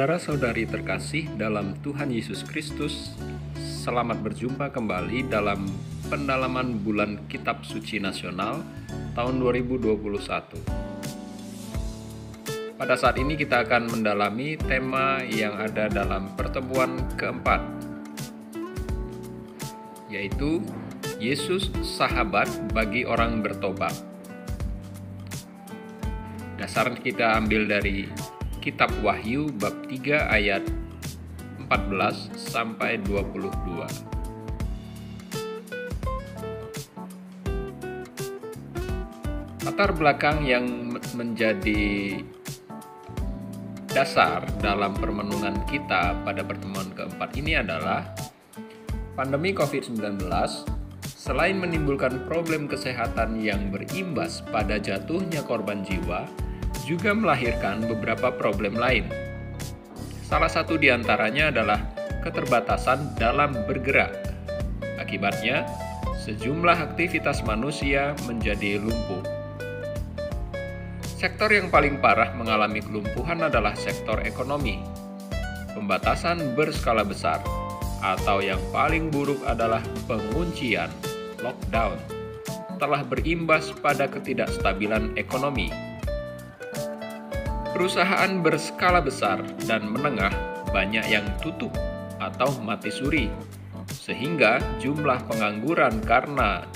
Saudara-saudari terkasih dalam Tuhan Yesus Kristus, selamat berjumpa kembali dalam pendalaman bulan Kitab Suci Nasional tahun 2021. Pada saat ini kita akan mendalami tema yang ada dalam pertemuan keempat, yaitu Yesus sahabat bagi orang bertobat. Dasar kita ambil dari Kitab Wahyu bab 3 ayat 14 sampai 22. Latar belakang yang menjadi dasar dalam permenungan kita pada pertemuan keempat ini adalah pandemi COVID-19 selain menimbulkan problem kesehatan yang berimbas pada jatuhnya korban jiwa, juga melahirkan beberapa problem lain. Salah satu di antaranya adalah keterbatasan dalam bergerak. Akibatnya, sejumlah aktivitas manusia menjadi lumpuh. Sektor yang paling parah mengalami kelumpuhan adalah sektor ekonomi. Pembatasan berskala besar, atau yang paling buruk adalah penguncian, lockdown, telah berimbas pada ketidakstabilan ekonomi. Perusahaan berskala besar dan menengah banyak yang tutup atau mati suri, sehingga jumlah pengangguran karena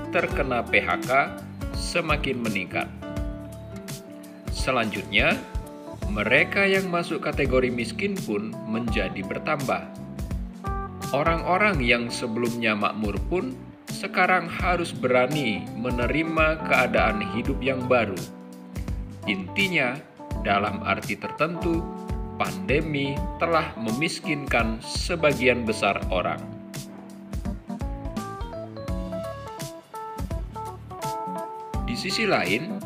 terkena PHK semakin meningkat. Selanjutnya, mereka yang masuk kategori miskin pun menjadi bertambah. Orang-orang yang sebelumnya makmur pun sekarang harus berani menerima keadaan hidup yang baru. Intinya, dalam arti tertentu, pandemi telah memiskinkan sebagian besar orang. Di sisi lain,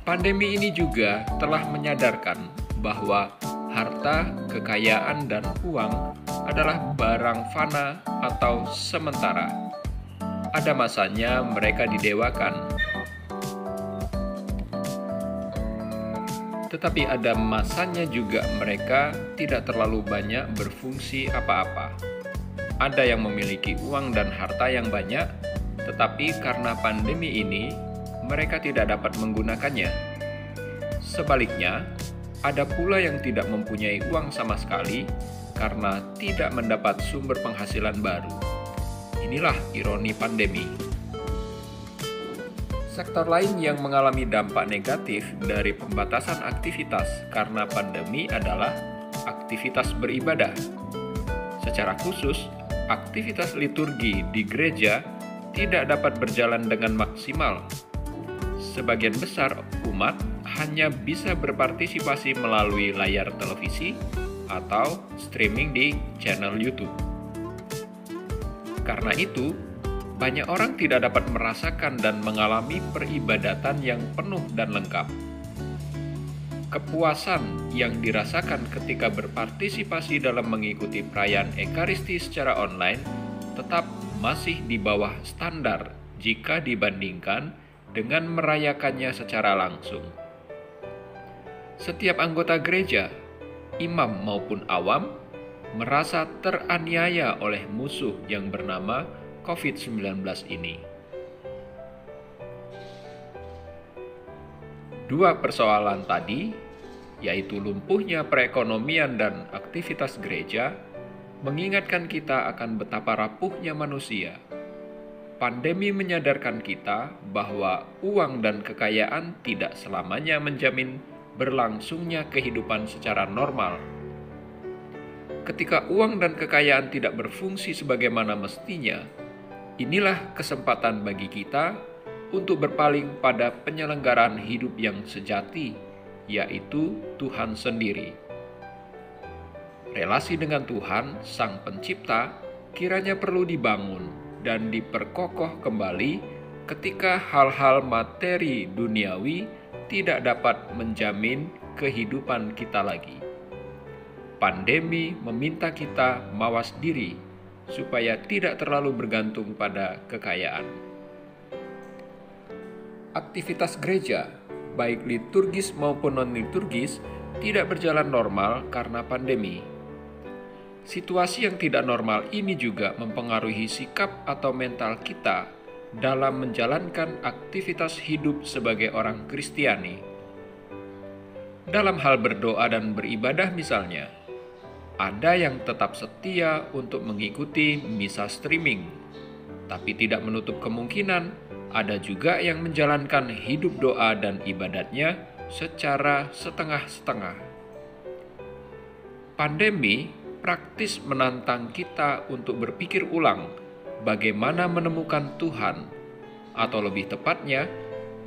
pandemi ini juga telah menyadarkan bahwa harta, kekayaan, dan uang adalah barang fana atau sementara. Ada masanya mereka didewakan, tetapi ada masanya juga mereka tidak terlalu banyak berfungsi apa-apa. Ada yang memiliki uang dan harta yang banyak, tetapi karena pandemi ini, mereka tidak dapat menggunakannya. Sebaliknya, ada pula yang tidak mempunyai uang sama sekali karena tidak mendapat sumber penghasilan baru. Inilah ironi pandemi. Sektor lain yang mengalami dampak negatif dari pembatasan aktivitas karena pandemi adalah aktivitas beribadah. Secara khusus, aktivitas liturgi di gereja tidak dapat berjalan dengan maksimal. Sebagian besar umat hanya bisa berpartisipasi melalui layar televisi atau streaming di channel YouTube. Karena itu, banyak orang tidak dapat merasakan dan mengalami peribadatan yang penuh dan lengkap. Kepuasan yang dirasakan ketika berpartisipasi dalam mengikuti perayaan Ekaristi secara online tetap masih di bawah standar jika dibandingkan dengan merayakannya secara langsung. Setiap anggota gereja, imam maupun awam, merasa teraniaya oleh musuh yang bernama COVID-19 ini. Dua persoalan tadi, yaitu lumpuhnya perekonomian dan aktivitas gereja, mengingatkan kita akan betapa rapuhnya manusia. Pandemi menyadarkan kita bahwa uang dan kekayaan tidak selamanya menjamin berlangsungnya kehidupan secara normal. Ketika uang dan kekayaan tidak berfungsi sebagaimana mestinya, inilah kesempatan bagi kita untuk berpaling pada penyelenggaraan hidup yang sejati, yaitu Tuhan sendiri. Relasi dengan Tuhan, Sang Pencipta, kiranya perlu dibangun dan diperkokoh kembali ketika hal-hal materi duniawi tidak dapat menjamin kehidupan kita lagi. Pandemi meminta kita mawas diri supaya tidak terlalu bergantung pada kekayaan. Aktivitas gereja, baik liturgis maupun non-liturgis, tidak berjalan normal karena pandemi. Situasi yang tidak normal ini juga mempengaruhi sikap atau mental kita dalam menjalankan aktivitas hidup sebagai orang Kristiani. Dalam hal berdoa dan beribadah misalnya, ada yang tetap setia untuk mengikuti misa streaming, tapi tidak menutup kemungkinan ada juga yang menjalankan hidup doa dan ibadatnya secara setengah-setengah. Pandemi praktis menantang kita untuk berpikir ulang bagaimana menemukan Tuhan, atau lebih tepatnya,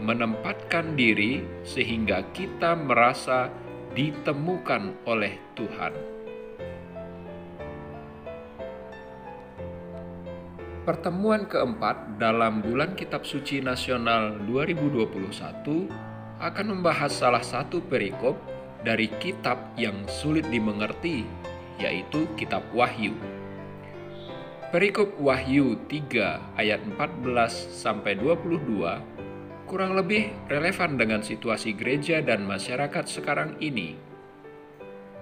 menempatkan diri sehingga kita merasa ditemukan oleh Tuhan. Pertemuan keempat dalam Bulan Kitab Suci Nasional 2021 akan membahas salah satu perikop dari kitab yang sulit dimengerti, yaitu Kitab Wahyu. Perikop Wahyu 3 ayat 14-22 kurang lebih relevan dengan situasi gereja dan masyarakat sekarang ini.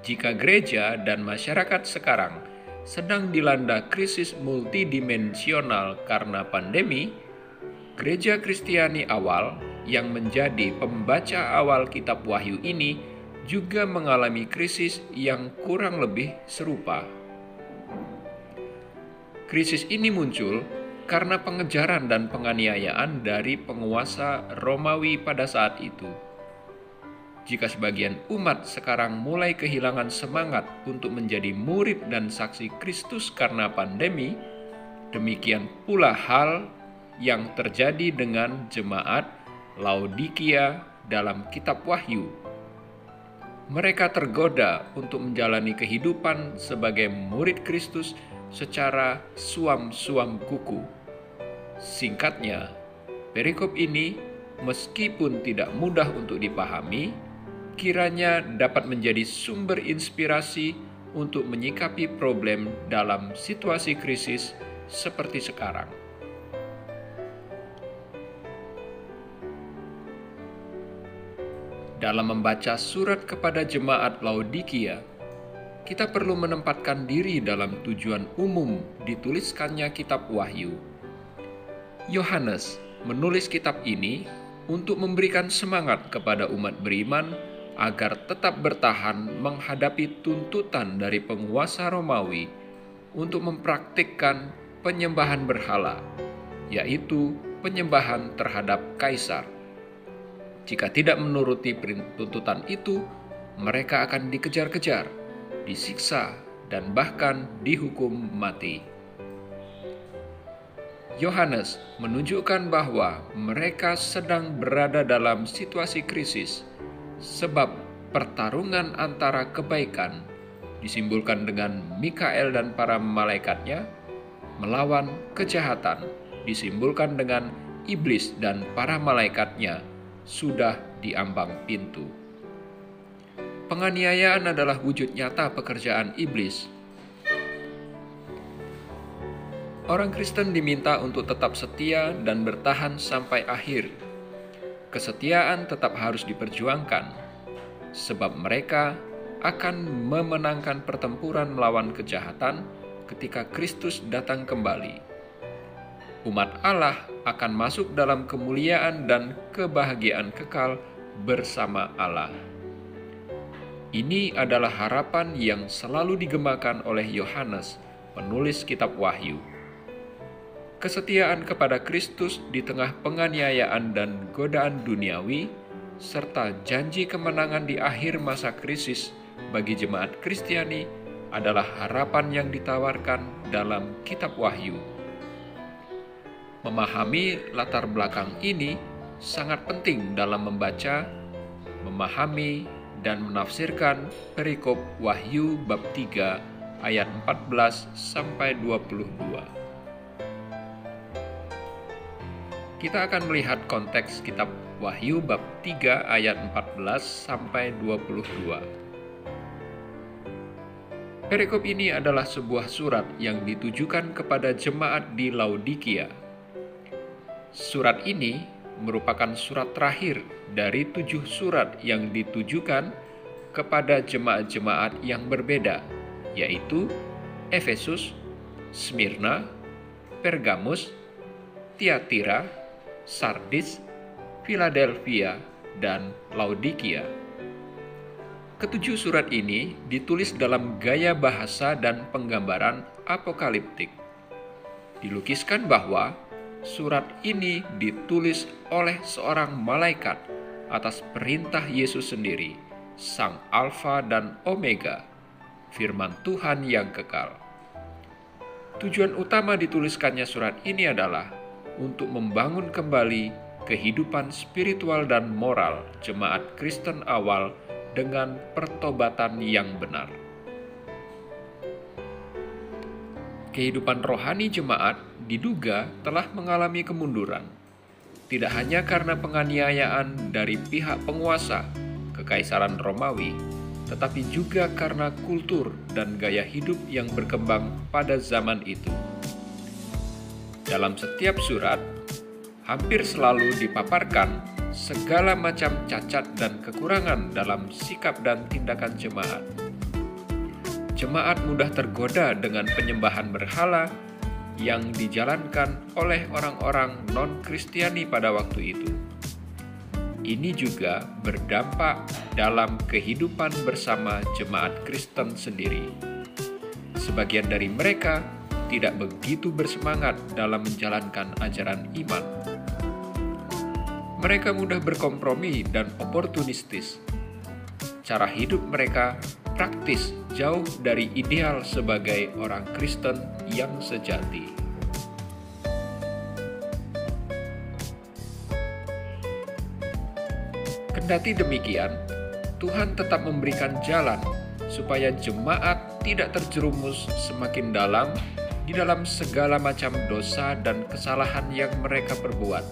Jika gereja dan masyarakat sekarang sedang dilanda krisis multidimensional karena pandemi, gereja Kristiani awal yang menjadi pembaca awal kitab Wahyu ini juga mengalami krisis yang kurang lebih serupa. Krisis ini muncul karena pengejaran dan penganiayaan dari penguasa Romawi pada saat itu. Jika sebagian umat sekarang mulai kehilangan semangat untuk menjadi murid dan saksi Kristus karena pandemi, demikian pula hal yang terjadi dengan jemaat Laodikia dalam kitab Wahyu. Mereka tergoda untuk menjalani kehidupan sebagai murid Kristus secara suam-suam kuku. Singkatnya, perikop ini meskipun tidak mudah untuk dipahami, kiranya dapat menjadi sumber inspirasi untuk menyikapi problem dalam situasi krisis seperti sekarang. Dalam membaca surat kepada jemaat Laodikia, kita perlu menempatkan diri dalam tujuan umum dituliskannya kitab Wahyu. Yohanes menulis kitab ini untuk memberikan semangat kepada umat beriman agar tetap bertahan menghadapi tuntutan dari penguasa Romawi untuk mempraktikkan penyembahan berhala, yaitu penyembahan terhadap kaisar. Jika tidak menuruti tuntutan itu, mereka akan dikejar-kejar, disiksa, dan bahkan dihukum mati. Yohanes menunjukkan bahwa mereka sedang berada dalam situasi krisis, sebab pertarungan antara kebaikan, disimbolkan dengan Mikael dan para malaikatnya, melawan kejahatan, disimbolkan dengan iblis dan para malaikatnya, sudah di ambang pintu. Penganiayaan adalah wujud nyata pekerjaan iblis. Orang Kristen diminta untuk tetap setia dan bertahan sampai akhir. Kesetiaan tetap harus diperjuangkan, sebab mereka akan memenangkan pertempuran melawan kejahatan ketika Kristus datang kembali. Umat Allah akan masuk dalam kemuliaan dan kebahagiaan kekal bersama Allah. Ini adalah harapan yang selalu digemakan oleh Yohanes, penulis kitab Wahyu. Kesetiaan kepada Kristus di tengah penganiayaan dan godaan duniawi, serta janji kemenangan di akhir masa krisis bagi jemaat Kristiani adalah harapan yang ditawarkan dalam kitab Wahyu. Memahami latar belakang ini sangat penting dalam membaca, memahami, dan menafsirkan perikop Wahyu bab 3 ayat 14-22. Kita akan melihat konteks kitab Wahyu bab 3 ayat 14-22. Perikop ini adalah sebuah surat yang ditujukan kepada jemaat di Laodikia. Surat ini merupakan surat terakhir dari 7 surat yang ditujukan kepada jemaat-jemaat yang berbeda, yaitu Efesus, Smyrna, Pergamus, Tiatira, Sardis, Philadelphia, dan Laodikia. Ketujuh surat ini ditulis dalam gaya bahasa dan penggambaran apokaliptik. Dilukiskan bahwa surat ini ditulis oleh seorang malaikat atas perintah Yesus sendiri, Sang Alfa dan Omega, firman Tuhan yang kekal. Tujuan utama dituliskannya surat ini adalah untuk membangun kembali kehidupan spiritual dan moral jemaat Kristen awal dengan pertobatan yang benar. Kehidupan rohani jemaat diduga telah mengalami kemunduran, tidak hanya karena penganiayaan dari pihak penguasa, Kekaisaran Romawi, tetapi juga karena kultur dan gaya hidup yang berkembang pada zaman itu. Dalam setiap surat, hampir selalu dipaparkan segala macam cacat dan kekurangan dalam sikap dan tindakan jemaat. Jemaat mudah tergoda dengan penyembahan berhala yang dijalankan oleh orang-orang non-Kristiani pada waktu itu. Ini juga berdampak dalam kehidupan bersama jemaat Kristen sendiri. Sebagian dari mereka tidak begitu bersemangat dalam menjalankan ajaran iman. Mereka mudah berkompromi dan oportunistis. Cara hidup mereka praktis, jauh dari ideal sebagai orang Kristen yang sejati. Kendati demikian, Tuhan tetap memberikan jalan supaya jemaat tidak terjerumus semakin dalam di dalam segala macam dosa dan kesalahan yang mereka perbuat.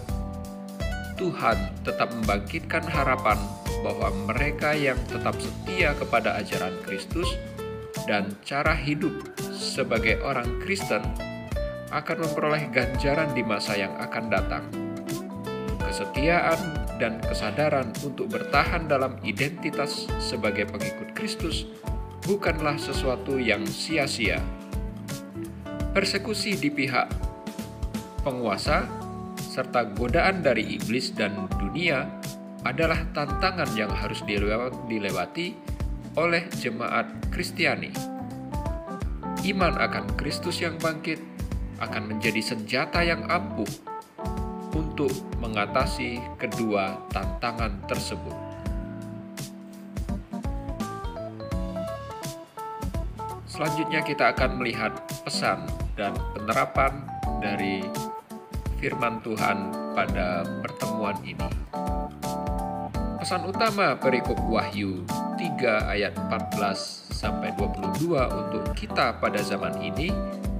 Tuhan tetap membangkitkan harapan bahwa mereka yang tetap setia kepada ajaran Kristus dan cara hidup sebagai orang Kristen akan memperoleh ganjaran di masa yang akan datang. Kesetiaan dan kesadaran untuk bertahan dalam identitas sebagai pengikut Kristus bukanlah sesuatu yang sia-sia. Persekusi di pihak penguasa serta godaan dari iblis dan dunia adalah tantangan yang harus dilewati oleh jemaat Kristiani. Iman akan Kristus yang bangkit akan menjadi senjata yang ampuh untuk mengatasi kedua tantangan tersebut. Selanjutnya kita akan melihat pesan dan penerapan dari firman Tuhan pada pertemuan ini. Pesan utama perikop Wahyu 3 ayat 14-22 untuk kita pada zaman ini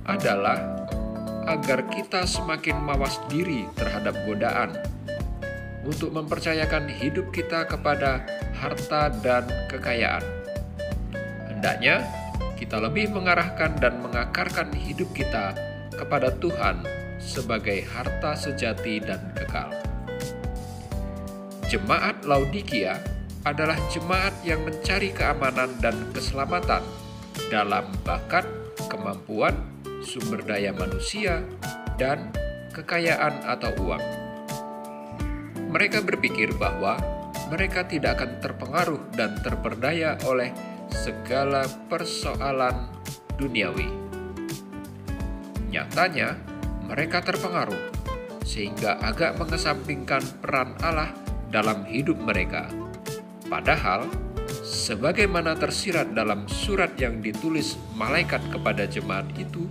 adalah agar kita semakin mawas diri terhadap godaan untuk mempercayakan hidup kita kepada harta dan kekayaan. Hendaknya kita lebih mengarahkan dan mengakarkan hidup kita kepada Tuhan sebagai harta sejati dan kekal. Jemaat Laodikia adalah jemaat yang mencari keamanan dan keselamatan dalam bakat, kemampuan, sumber daya manusia, dan kekayaan atau uang. Mereka berpikir bahwa mereka tidak akan terpengaruh dan terperdaya oleh segala persoalan duniawi. Nyatanya, mereka terpengaruh, sehingga agak mengesampingkan peran Allah dalam hidup mereka. Padahal, sebagaimana tersirat dalam surat yang ditulis malaikat kepada jemaat itu,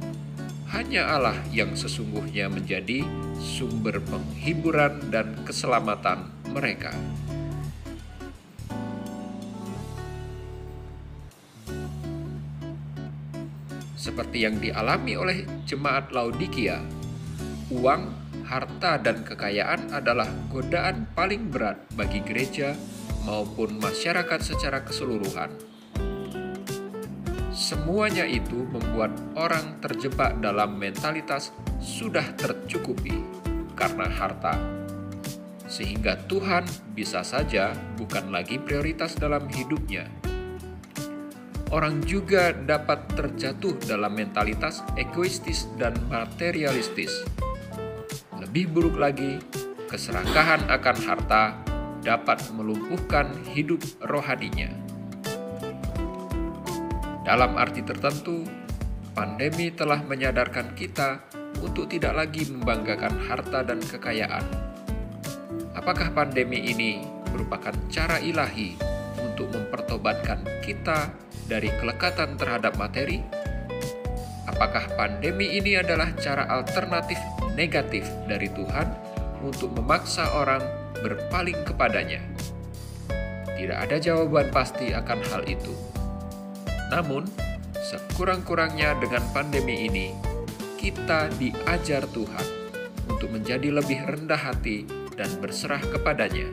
hanya Allah yang sesungguhnya menjadi sumber penghiburan dan keselamatan mereka. Seperti yang dialami oleh jemaat Laodikia, uang, harta, dan kekayaan adalah godaan paling berat bagi gereja maupun masyarakat secara keseluruhan. Semuanya itu membuat orang terjebak dalam mentalitas sudah tercukupi karena harta, sehingga Tuhan bisa saja bukan lagi prioritas dalam hidupnya, orang juga dapat terjatuh dalam mentalitas egoistis dan materialistis. Lebih buruk lagi, keserakahan akan harta dapat melumpuhkan hidup rohaninya. Dalam arti tertentu, pandemi telah menyadarkan kita untuk tidak lagi membanggakan harta dan kekayaan. Apakah pandemi ini merupakan cara ilahi untuk mempertobatkan kita dari kelekatan terhadap materi? Apakah pandemi ini adalah cara alternatif negatif dari Tuhan untuk memaksa orang berpaling kepadanya? Tidak ada jawaban pasti akan hal itu. Namun, sekurang-kurangnya dengan pandemi ini, kita diajar Tuhan untuk menjadi lebih rendah hati dan berserah kepadanya.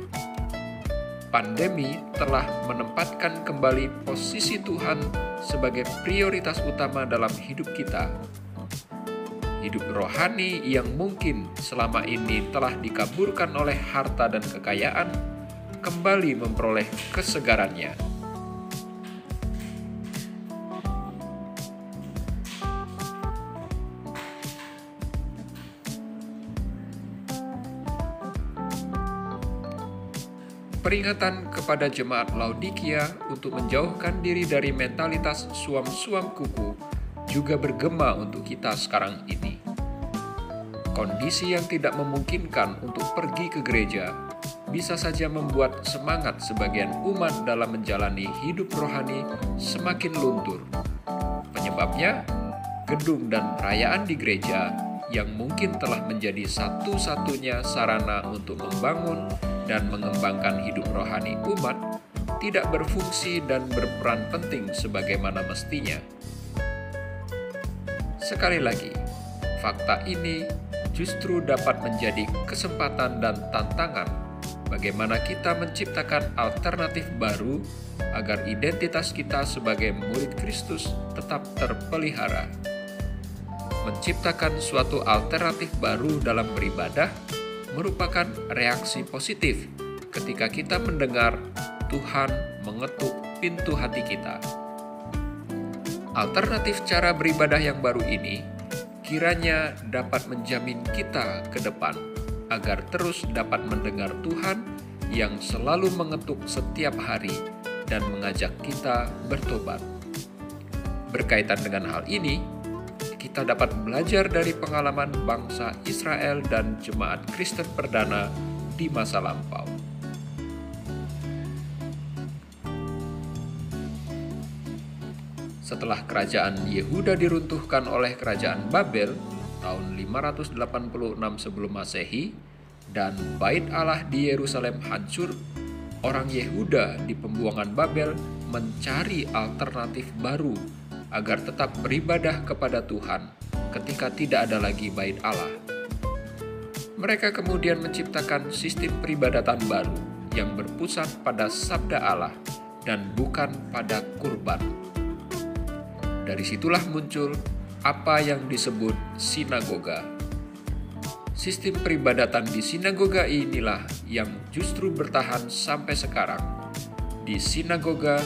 Pandemi telah menempatkan kembali posisi Tuhan sebagai prioritas utama dalam hidup kita. Hidup rohani yang mungkin selama ini telah dikaburkan oleh harta dan kekayaan kembali memperoleh kesegarannya. Peringatan kepada jemaat Laodikia untuk menjauhkan diri dari mentalitas suam-suam kuku juga bergema untuk kita sekarang ini. Kondisi yang tidak memungkinkan untuk pergi ke gereja bisa saja membuat semangat sebagian umat dalam menjalani hidup rohani semakin luntur. Penyebabnya, gedung dan perayaan di gereja yang mungkin telah menjadi satu-satunya sarana untuk membangun dan mengembangkan hidup rohani umat tidak berfungsi dan berperan penting sebagaimana mestinya. Sekali lagi, fakta ini justru dapat menjadi kesempatan dan tantangan bagaimana kita menciptakan alternatif baru agar identitas kita sebagai murid Kristus tetap terpelihara. Menciptakan suatu alternatif baru dalam beribadah merupakan reaksi positif ketika kita mendengar Tuhan mengetuk pintu hati kita. Alternatif cara beribadah yang baru ini kiranya dapat menjamin kita ke depan agar terus dapat mendengar Tuhan yang selalu mengetuk setiap hari dan mengajak kita bertobat. Berkaitan dengan hal ini, kita dapat belajar dari pengalaman bangsa Israel dan jemaat Kristen perdana di masa lampau. Setelah kerajaan Yehuda diruntuhkan oleh kerajaan Babel tahun 586 sebelum Masehi dan Bait Allah di Yerusalem hancur, orang Yehuda di pembuangan Babel mencari alternatif baru agar tetap beribadah kepada Tuhan ketika tidak ada lagi Bait Allah. Mereka kemudian menciptakan sistem peribadatan baru yang berpusat pada sabda Allah dan bukan pada kurban. Dari situlah muncul apa yang disebut sinagoga. Sistem peribadatan di sinagoga inilah yang justru bertahan sampai sekarang. Di sinagoga,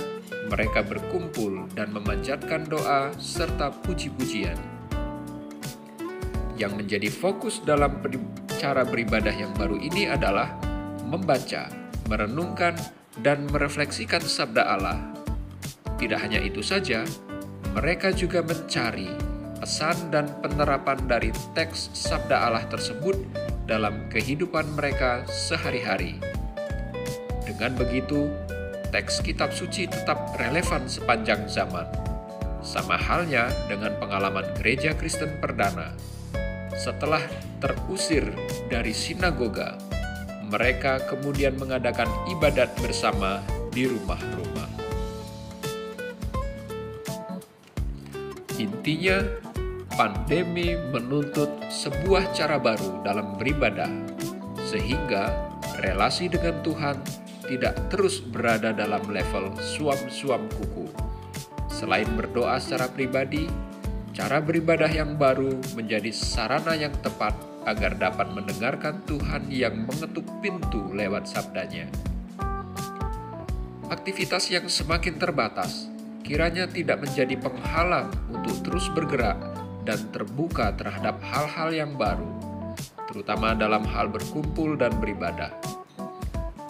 mereka berkumpul dan memanjatkan doa serta puji-pujian. Yang menjadi fokus dalam cara beribadah yang baru ini adalah membaca, merenungkan, dan merefleksikan sabda Allah. Tidak hanya itu saja, mereka juga mencari pesan dan penerapan dari teks sabda Allah tersebut dalam kehidupan mereka sehari-hari. Dengan begitu, teks kitab suci tetap relevan sepanjang zaman. Sama halnya dengan pengalaman gereja Kristen perdana. Setelah terusir dari sinagoga, mereka kemudian mengadakan ibadat bersama di rumah-rumah. Intinya, pandemi menuntut sebuah cara baru dalam beribadah, sehingga relasi dengan Tuhan tidak terus berada dalam level suam-suam kuku. Selain berdoa secara pribadi, cara beribadah yang baru menjadi sarana yang tepat agar dapat mendengarkan Tuhan yang mengetuk pintu lewat sabdanya. Aktivitas yang semakin terbatas kiranya tidak menjadi penghalang untuk terus bergerak dan terbuka terhadap hal-hal yang baru, terutama dalam hal berkumpul dan beribadah.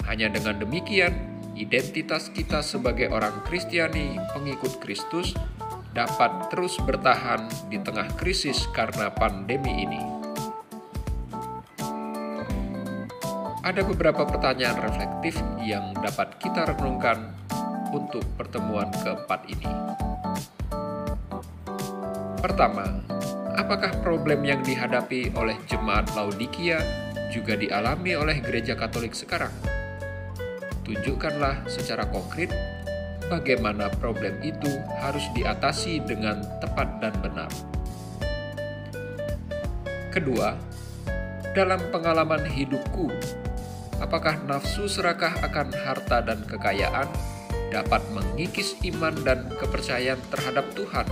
Hanya dengan demikian, identitas kita sebagai orang Kristiani pengikut Kristus dapat terus bertahan di tengah krisis karena pandemi ini. Ada beberapa pertanyaan reflektif yang dapat kita renungkan untuk pertemuan keempat ini. Pertama, apakah problem yang dihadapi oleh jemaat Laodikia juga dialami oleh gereja Katolik sekarang? Tunjukkanlah secara konkret bagaimana problem itu harus diatasi dengan tepat dan benar. Kedua, dalam pengalaman hidupku, apakah nafsu serakah akan harta dan kekayaan dapat mengikis iman dan kepercayaan terhadap Tuhan?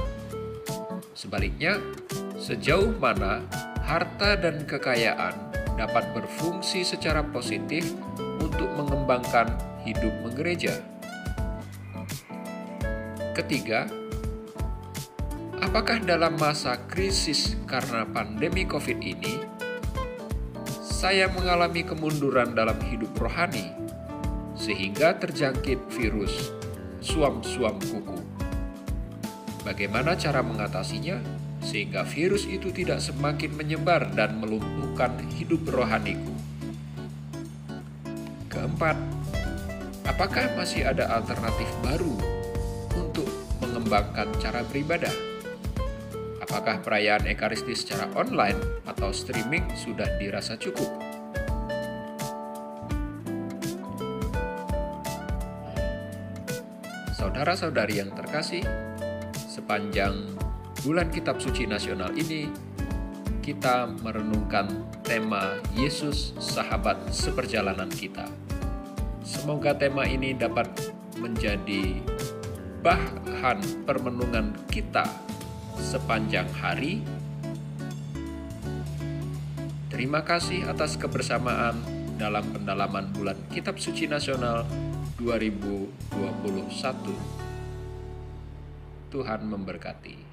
Sebaliknya, sejauh mana harta dan kekayaan dapat berfungsi secara positif untuk mengembangkan hidup menggereja? Ketiga, apakah dalam masa krisis karena pandemi COVID ini, saya mengalami kemunduran dalam hidup rohani, sehingga terjangkit virus suam-suam kuku? Bagaimana cara mengatasinya sehingga virus itu tidak semakin menyebar dan melumpuhkan hidup rohaniku? Keempat, apakah masih ada alternatif baru untuk mengembangkan cara beribadah? Apakah perayaan Ekaristi secara online atau streaming sudah dirasa cukup? Saudara-saudari yang terkasih, sepanjang bulan Kitab Suci Nasional ini, kita merenungkan tema Yesus Sahabat Seperjalanan kita. Semoga tema ini dapat menjadi bahan permenungan kita sepanjang hari. Terima kasih atas kebersamaan dalam pendalaman bulan Kitab Suci Nasional 2021. Tuhan memberkati.